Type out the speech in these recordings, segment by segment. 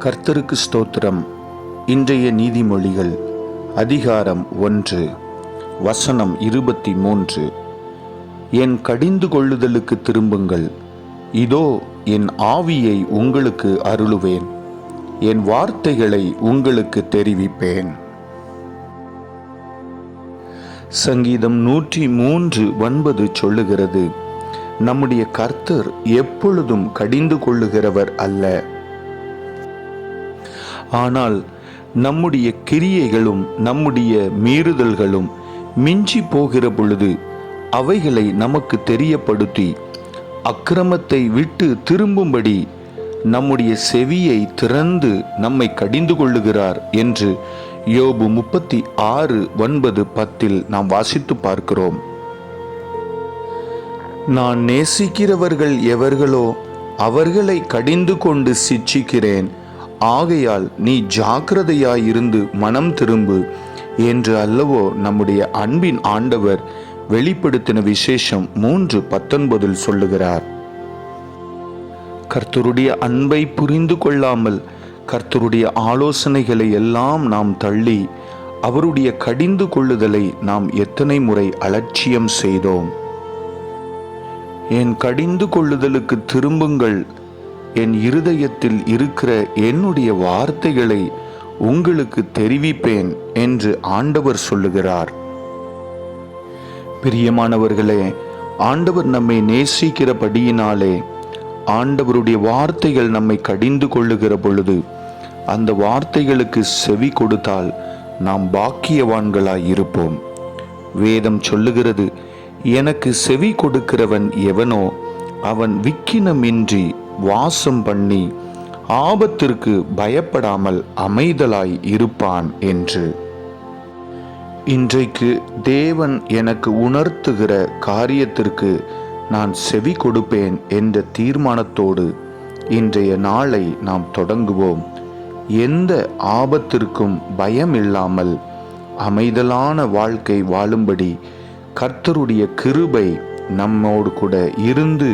கர்த்தருக்கு ஸ்தோத்திரம். இன்றைய நீதிமொழிகள் அதிகாரம் 1 வசனம் 23. என் கடிந்து கொள்ளுதலுக்கு திரும்புங்கள், இதோ என் ஆவியை உங்களுக்கு அருளுவேன், என் வார்த்தைகளை உங்களுக்கு தெரிவிப்பேன். சங்கீதம் 103:9 சொல்லுகிறது, நம்முடைய கர்த்தர் எப்பொழுதும் கடிந்து கொள்ளுகிறவர் அல்ல, ஆனால் நம்முடைய கிரியைகளும் நம்முடைய மீறுதல்களும் மிஞ்சி போகிற பொழுது அவைகளை நமக்கு தெரியப்படுத்தி அக்கிரமத்தை விட்டு திரும்பும்படி நம்முடைய செவியை திறந்து நம்மை கடிந்து கொள்ளுகிறார் என்று யோபு 36:9-10 நாம் வாசித்து பார்க்கிறோம். நான் நேசிக்கிறவர்கள் எவர்களோ அவர்களை கடிந்து கொண்டு சிட்சிக்கிறேன், ஆகையால் நீ ஜாக்கிரதையாயிருந்து மனம் திரும்பு என்று அல்லவோ நம்முடைய அன்பின் ஆண்டவர் வெளிப்படுத்தின விசேஷம் 3:19 சொல்லுகிறார். கர்த்தருடைய அன்பை புரிந்து கொள்ளாமல் கர்த்தருடைய ஆலோசனைகளை எல்லாம் நாம் தள்ளி அவருடைய கடிந்து கொள்ளுதலை நாம் எத்தனை முறை அலட்சியம் செய்தோம். என் கடிந்து கொள்ளுதலுக்கு திரும்புங்கள், என் இருதயத்தில் இருக்கிற என்னுடைய வார்த்தைகளை உங்களுக்கு தெரிவிப்பேன் என்று ஆண்டவர் சொல்லுகிறார். பிரியமானவர்களே, ஆண்டவர் நம்மை நேசிக்கிறபடியினாலே ஆண்டவருடைய வார்த்தைகள் நம்மை கடிந்து கொள்ளுகிற பொழுது அந்த வார்த்தைகளுக்கு செவி கொடுத்தால் நாம் பாக்கியவான்களாய் இருப்போம். வேதம் சொல்லுகிறது, எனக்கு செவி கொடுக்கிறவன் எவனோ அவன் விக்கினமின்றி வாசம் பண்ணி ஆபத்திற்கு பயப்படாமல் அமைதலாய் இருப்பான் என்று. இன்றைக்கு தேவன் எனக்கு உணர்த்துகிற காரியத்திற்கு நான் செவி கொடுப்பேன் என்ற தீர்மானத்தோடு இன்றைய நாளை நாம் தொடங்குவோம். எந்த ஆபத்திற்கும் பயம் இல்லாமல் அமைதலான வாழ்க்கை வாழும்படி கர்த்தருடைய கிருபை நம்மோடு கூட இருந்து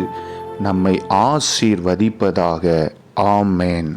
நம்மை ஆசீர்வதிப்பதாக. ஆமென்.